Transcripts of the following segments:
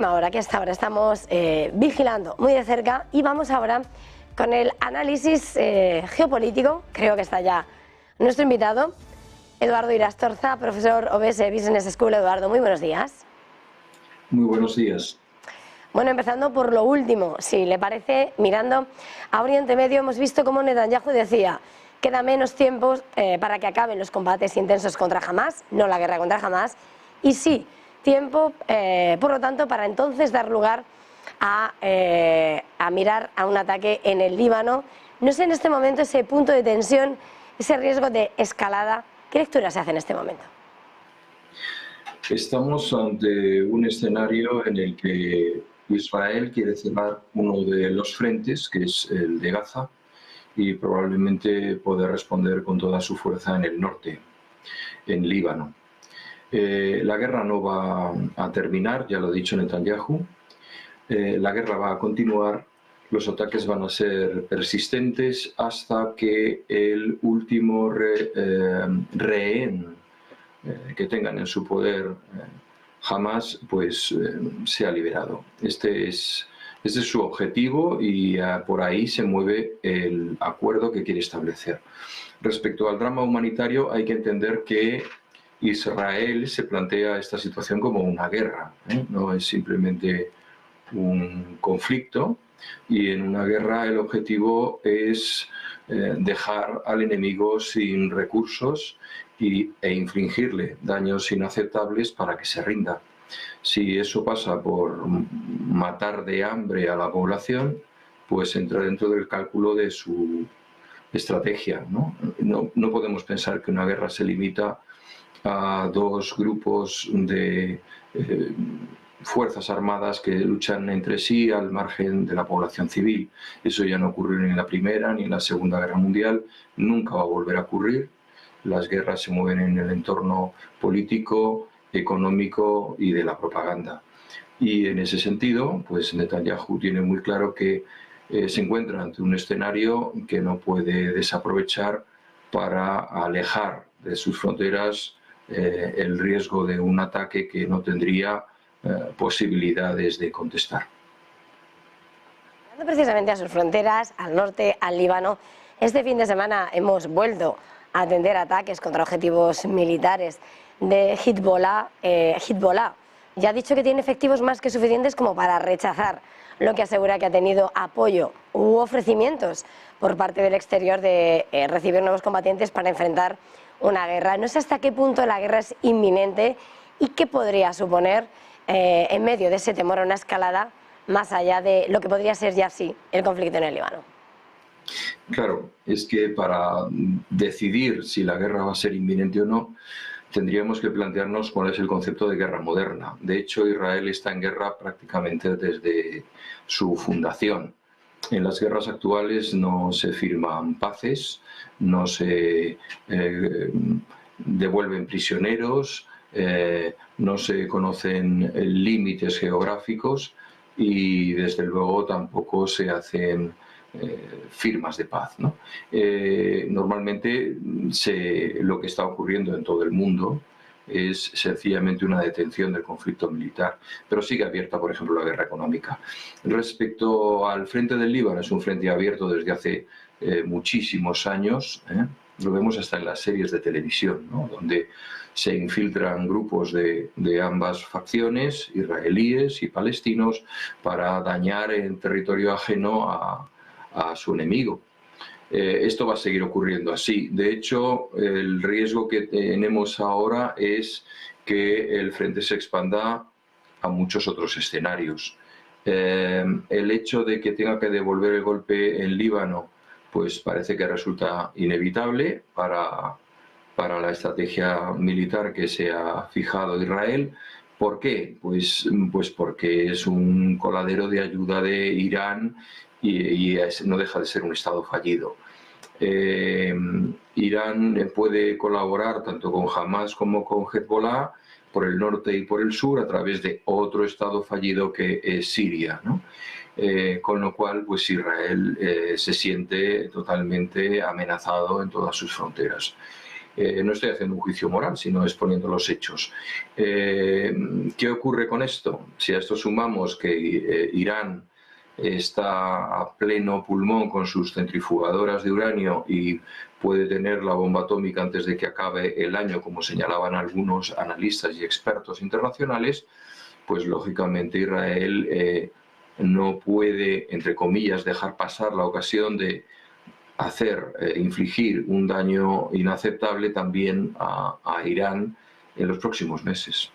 Ahora que hasta ahora estamos vigilando muy de cerca y vamos ahora con el análisis geopolítico. Creo que está ya nuestro invitado, Eduardo Irastorza, profesor OBS Business School. Eduardo, muy buenos días. Muy buenos días. Bueno, empezando por lo último, si le parece, mirando a Oriente Medio, hemos visto cómo Netanyahu decía: queda menos tiempo para que acaben los combates intensos contra Hamás, no la guerra contra Hamás, y sí, tiempo, por lo tanto, para entonces dar lugar a mirar a un ataque en el Líbano. No sé en este momento ese punto de tensión, ese riesgo de escalada, ¿qué lectura se hace en este momento? Estamos ante un escenario en el que Israel quiere cerrar uno de los frentes, que es el de Gaza, y probablemente poder responder con toda su fuerza en el norte, en Líbano. La guerra no va a terminar, ya lo ha dicho Netanyahu. La guerra va a continuar, los ataques van a ser persistentes hasta que el último rehén que tengan en su poder Hamás pues sea liberado. Este es su objetivo y por ahí se mueve el acuerdo que quiere establecer. Respecto al drama humanitario, hay que entender que Israel se plantea esta situación como una guerra, no es simplemente un conflicto, y en una guerra el objetivo es dejar al enemigo sin recursos e infligirle daños inaceptables para que se rinda. Si eso pasa por matar de hambre a la población, pues entra dentro del cálculo de su estrategia, ¿no? No podemos pensar que una guerra se limita a dos grupos de fuerzas armadas que luchan entre sí al margen de la población civil. Eso ya no ocurrió ni en la Primera ni en la Segunda Guerra Mundial, nunca va a volver a ocurrir. Las guerras se mueven en el entorno político, económico y de la propaganda. Y en ese sentido, pues Netanyahu tiene muy claro que se encuentra ante un escenario que no puede desaprovechar para alejar de sus fronteras el riesgo de un ataque que no tendría posibilidades de contestar. Hablando precisamente a sus fronteras, al norte, al Líbano, este fin de semana hemos vuelto a atender ataques contra objetivos militares de Hezbollah. Hezbollah ya ha dicho que tiene efectivos más que suficientes como para rechazar lo que asegura que ha tenido apoyo u ofrecimientos por parte del exterior de recibir nuevos combatientes para enfrentar una guerra. No sé hasta qué punto la guerra es inminente y qué podría suponer en medio de ese temor a una escalada más allá de lo que podría ser ya sí el conflicto en el Líbano. Claro, es que para decidir si la guerra va a ser inminente o no, tendríamos que plantearnos cuál es el concepto de guerra moderna. De hecho, Israel está en guerra prácticamente desde su fundación. En las guerras actuales no se firman paces, no se devuelven prisioneros, no se conocen límites geográficos y desde luego tampoco se hacen firmas de paz, ¿no? Normalmente lo que está ocurriendo en todo el mundo es sencillamente una detención del conflicto militar, pero sigue abierta, por ejemplo, la guerra económica. Respecto al frente del Líbano, es un frente abierto desde hace muchísimos años, lo vemos hasta en las series de televisión, ¿no? Donde se infiltran grupos de ambas facciones, israelíes y palestinos, para dañar en territorio ajeno a su enemigo. Esto va a seguir ocurriendo así. De hecho, el riesgo que tenemos ahora es que el frente se expanda a muchos otros escenarios. El hecho de que tenga que devolver el golpe en Líbano, pues parece que resulta inevitable para la estrategia militar que se ha fijado Israel. ¿Por qué? Pues porque es un coladero de ayuda de Irán y no deja de ser un Estado fallido. Irán puede colaborar tanto con Hamás como con Hezbollah por el norte y por el sur a través de otro Estado fallido que es Siria, ¿no? Con lo cual pues Israel se siente totalmente amenazado en todas sus fronteras. No estoy haciendo un juicio moral, sino exponiendo los hechos. ¿Qué ocurre con esto? Si a esto sumamos que Irán está a pleno pulmón con sus centrifugadoras de uranio y puede tener la bomba atómica antes de que acabe el año, como señalaban algunos analistas y expertos internacionales, pues lógicamente Israel no puede, entre comillas, dejar pasar la ocasión de infligir un daño inaceptable también a Irán en los próximos meses.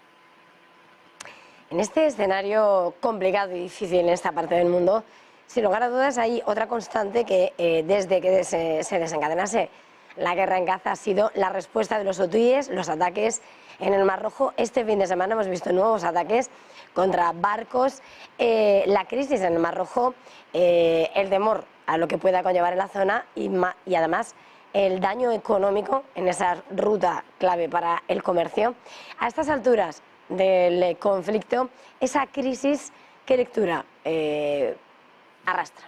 En este escenario complicado y difícil en esta parte del mundo, sin lugar a dudas hay otra constante que desde que se desencadenase la guerra en Gaza ha sido la respuesta de los hutíes, los ataques en el Mar Rojo. Este fin de semana hemos visto nuevos ataques contra barcos, la crisis en el Mar Rojo, el temor a lo que pueda conllevar en la zona y además el daño económico en esa ruta clave para el comercio. A estas alturas del conflicto, esa crisis, ¿qué lectura arrastra?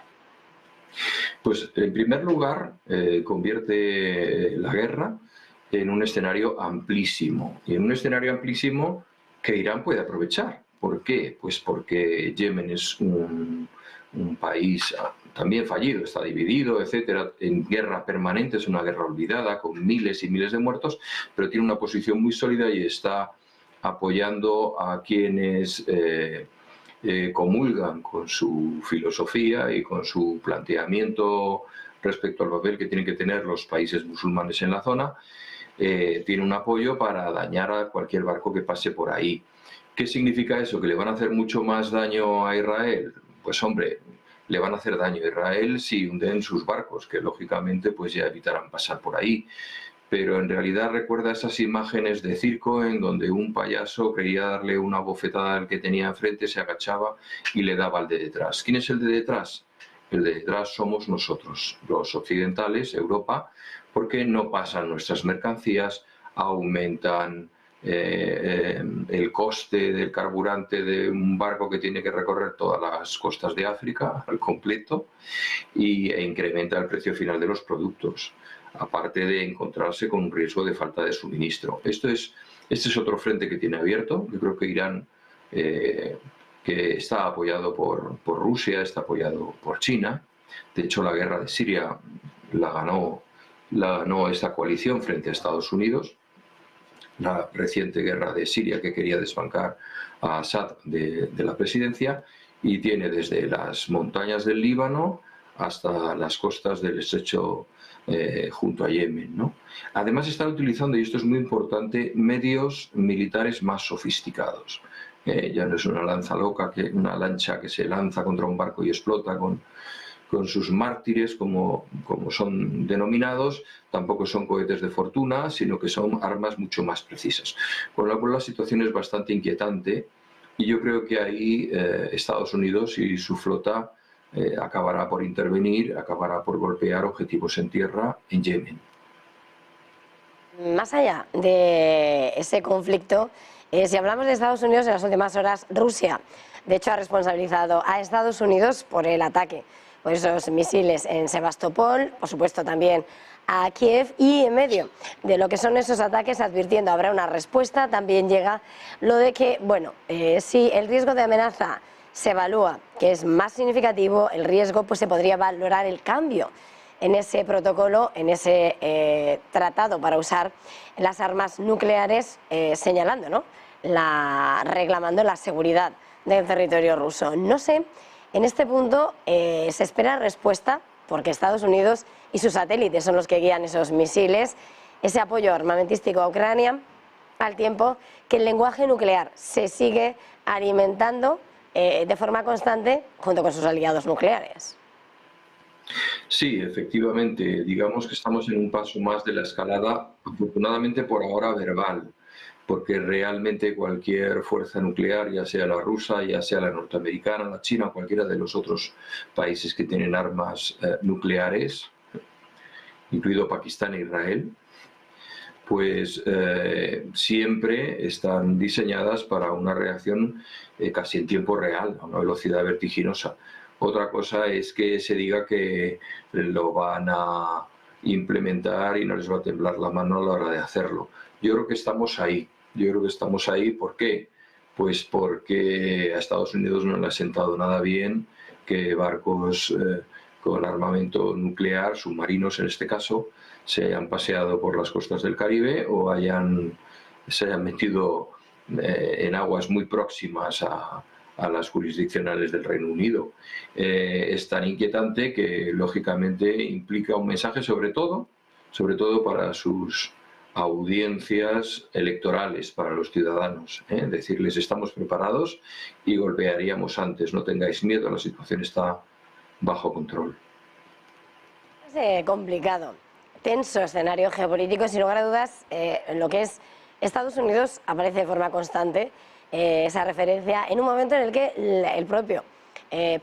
Pues en primer lugar convierte la guerra en un escenario amplísimo, y en un escenario amplísimo que Irán puede aprovechar. ¿Por qué? Pues porque Yemen es un país también fallido, está dividido, etcétera, en guerra permanente, es una guerra olvidada con miles y miles de muertos, pero tiene una posición muy sólida y está apoyando a quienes comulgan con su filosofía y con su planteamiento respecto al papel que tienen que tener los países musulmanes en la zona. Tiene un apoyo para dañar a cualquier barco que pase por ahí. ¿Qué significa eso? ¿Que le van a hacer mucho más daño a Israel? Pues hombre, le van a hacer daño a Israel si hunden sus barcos, que lógicamente pues ya evitarán pasar por ahí. Pero en realidad recuerda esas imágenes de circo en donde un payaso quería darle una bofetada al que tenía enfrente, se agachaba y le daba al de detrás. ¿Quién es el de detrás? El de detrás somos nosotros, los occidentales, Europa, porque no pasan nuestras mercancías, aumentan el coste del carburante de un barco que tiene que recorrer todas las costas de África al completo e incrementa el precio final de los productos, aparte de encontrarse con un riesgo de falta de suministro. Este es otro frente que tiene abierto. Yo creo que Irán, que está apoyado por Rusia, está apoyado por China. De hecho, la guerra de Siria la ganó esta coalición frente a Estados Unidos. La reciente guerra de Siria, que quería desbancar a Assad de la presidencia, y tiene desde las montañas del Líbano hasta las costas del estrecho junto a Yemen, ¿no? Además están utilizando, y esto es muy importante, medios militares más sofisticados. Ya no es una lancha que se lanza contra un barco y explota con sus mártires, como son denominados. Tampoco son cohetes de fortuna, sino que son armas mucho más precisas. Con lo cual la situación es bastante inquietante, y yo creo que ahí Estados Unidos y su flota acabará por intervenir, acabará por golpear objetivos en tierra en Yemen. Más allá de ese conflicto, si hablamos de Estados Unidos, en las últimas horas Rusia, de hecho, ha responsabilizado a Estados Unidos por el ataque, por esos misiles en Sebastopol, por supuesto también a Kiev, y en medio de lo que son esos ataques, advirtiendo habrá una respuesta, también llega lo de que, bueno, si el riesgo de amenaza se evalúa que es más significativo, el riesgo, pues se podría valorar el cambio en ese protocolo, en ese tratado para usar las armas nucleares, señalando, ¿no?, reclamando la seguridad del territorio ruso. No sé, en este punto se espera respuesta, porque Estados Unidos y sus satélites son los que guían esos misiles, ese apoyo armamentístico a Ucrania, al tiempo que el lenguaje nuclear se sigue alimentando de forma constante junto con sus aliados nucleares. Sí, efectivamente, digamos que estamos en un paso más de la escalada, afortunadamente por ahora verbal, porque realmente cualquier fuerza nuclear, ya sea la rusa, ya sea la norteamericana, la china, cualquiera de los otros países que tienen armas nucleares, incluido Pakistán e Israel, pues siempre están diseñadas para una reacción casi en tiempo real, a una velocidad vertiginosa. Otra cosa es que se diga que lo van a implementar y no les va a temblar la mano a la hora de hacerlo. Yo creo que estamos ahí. Yo creo que estamos ahí. ¿Por qué? Pues porque a Estados Unidos no le ha sentado nada bien que barcos con armamento nuclear, submarinos en este caso, se hayan paseado por las costas del Caribe o se hayan metido en aguas muy próximas a las jurisdiccionales del Reino Unido. Es tan inquietante que, lógicamente, implica un mensaje sobre todo para sus audiencias electorales, para los ciudadanos. Decirles, estamos preparados y golpearíamos antes, no tengáis miedo, la situación está bajo control. Es complicado, tenso escenario geopolítico, sin lugar a dudas, en lo que es Estados Unidos aparece de forma constante esa referencia en un momento en el que el propio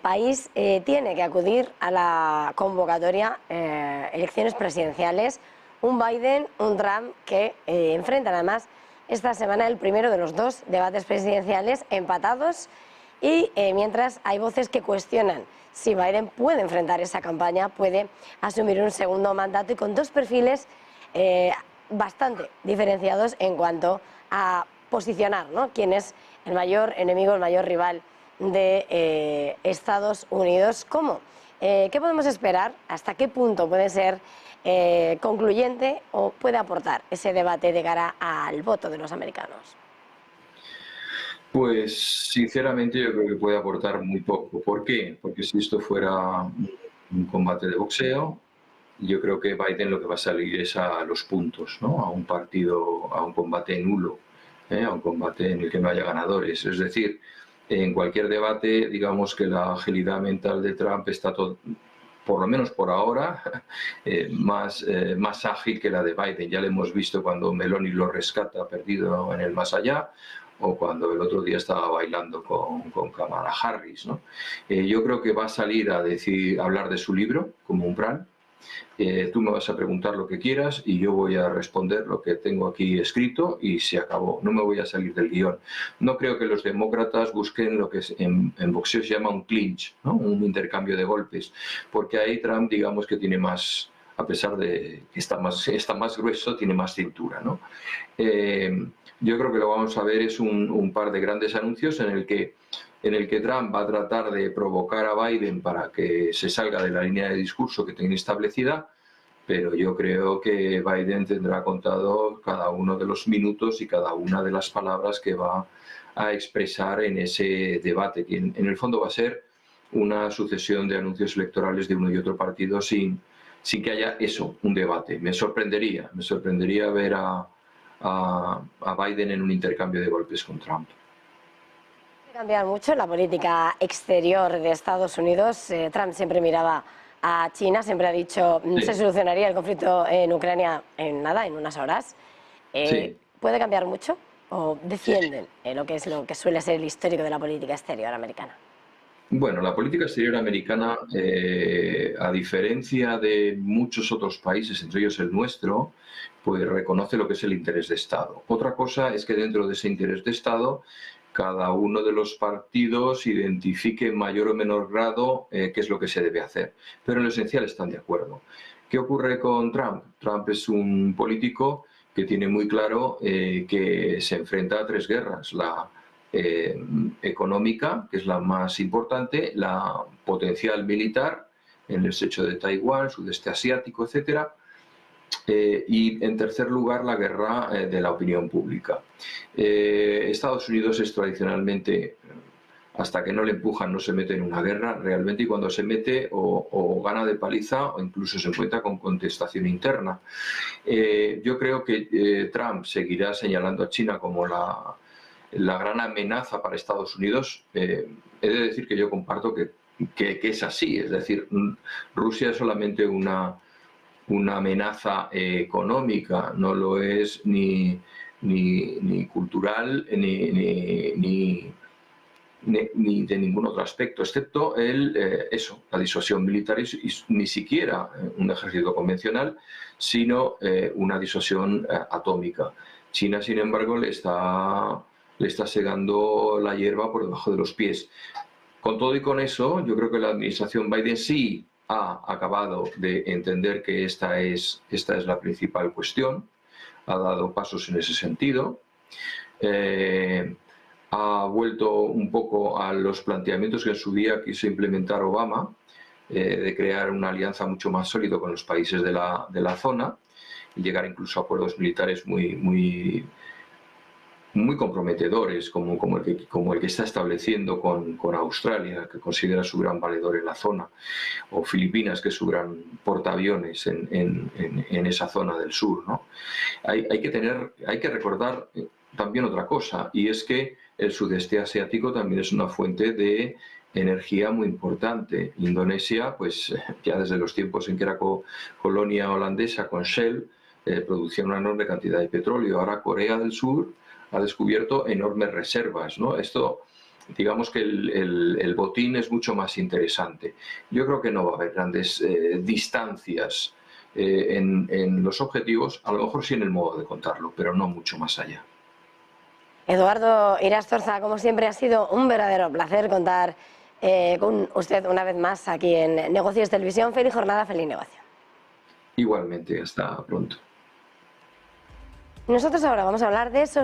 país tiene que acudir a la convocatoria elecciones presidenciales, un Biden, un Trump que enfrentan además esta semana el primero de los dos debates presidenciales empatados y mientras hay voces que cuestionan si Biden puede enfrentar esa campaña, puede asumir un segundo mandato y con dos perfiles bastante diferenciados en cuanto a posicionar, ¿no?, quién es el mayor enemigo, el mayor rival de Estados Unidos. ¿Cómo? ¿Qué podemos esperar? ¿Hasta qué punto puede ser concluyente o puede aportar ese debate de cara al voto de los americanos? Pues sinceramente yo creo que puede aportar muy poco. ¿Por qué? Porque si esto fuera un combate de boxeo, yo creo que Biden lo que va a salir es a los puntos, ¿no? A un partido, a un combate nulo, a un combate en el que no haya ganadores. Es decir, en cualquier debate, digamos que la agilidad mental de Trump está por lo menos por ahora, más ágil que la de Biden. Ya lo hemos visto cuando Meloni lo rescata perdido en el más allá, o cuando el otro día estaba bailando con Kamala Harris, ¿no? Yo creo que va a salir a hablar de su libro, como un plan. Tú me vas a preguntar lo que quieras y yo voy a responder lo que tengo aquí escrito y se acabó. No me voy a salir del guión. No creo que los demócratas busquen lo que en boxeo se llama un clinch, ¿no?, un intercambio de golpes, porque ahí Trump, digamos que tiene más, a pesar de que está más grueso, tiene más cintura, ¿no? Yo creo que lo vamos a ver es un par de grandes anuncios en el que Trump va a tratar de provocar a Biden para que se salga de la línea de discurso que tiene establecida, pero yo creo que Biden tendrá contado cada uno de los minutos y cada una de las palabras que va a expresar en ese debate, que en el fondo va a ser una sucesión de anuncios electorales de uno y otro partido sin que haya eso, un debate. Me sorprendería ver a Biden en un intercambio de golpes con Trump. Cambiar mucho la política exterior de Estados Unidos. Trump siempre miraba a China, siempre ha dicho se solucionaría el conflicto en Ucrania en nada, en unas horas. Sí. ¿Puede cambiar mucho o defienden lo que suele ser el histórico de la política exterior americana? Bueno, la política exterior americana, a diferencia de muchos otros países, entre ellos el nuestro, pues reconoce lo que es el interés de Estado. Otra cosa es que dentro de ese interés de Estado, cada uno de los partidos identifique en mayor o menor grado qué es lo que se debe hacer. Pero en lo esencial están de acuerdo. ¿Qué ocurre con Trump? Trump es un político que tiene muy claro que se enfrenta a tres guerras. La económica, que es la más importante, la potencial militar en el estrecho de Taiwán, sudeste asiático, etcétera, y en tercer lugar la guerra de la opinión pública. Estados Unidos es tradicionalmente, hasta que no le empujan, no se mete en una guerra realmente, y cuando se mete o gana de paliza o incluso se encuentra con contestación interna. Yo creo que Trump seguirá señalando a China como la gran amenaza para Estados Unidos. He de decir que yo comparto que es así, es decir, Rusia es solamente una amenaza económica, no lo es ni cultural ni de ningún otro aspecto, excepto la disuasión militar y ni siquiera un ejército convencional, sino una disuasión atómica. China, sin embargo, le está segando la hierba por debajo de los pies. Con todo y con eso, yo creo que la administración Biden sí ha acabado de entender que esta es la principal cuestión, ha dado pasos en ese sentido. Ha vuelto un poco a los planteamientos que en su día quiso implementar Obama, de crear una alianza mucho más sólida con los países de la zona y llegar incluso a acuerdos militares muy comprometedores, como el que está estableciendo con Australia, que considera su gran valedor en la zona, o Filipinas, que es su gran portaaviones en esa zona del sur, ¿no? Hay que recordar también otra cosa, y es que el sudeste asiático también es una fuente de energía muy importante. Indonesia, pues ya desde los tiempos en que era colonia holandesa con Shell, producía una enorme cantidad de petróleo. Ahora Corea del Sur ha descubierto enormes reservas, ¿no? Esto, digamos que el botín es mucho más interesante. Yo creo que no va a haber grandes distancias en los objetivos, a lo mejor sí en el modo de contarlo, pero no mucho más allá. Eduardo Irastorza, como siempre ha sido un verdadero placer contar con usted una vez más aquí en Negocios Televisión. Feliz jornada, feliz negocio. Igualmente, hasta pronto. Nosotros ahora vamos a hablar de esos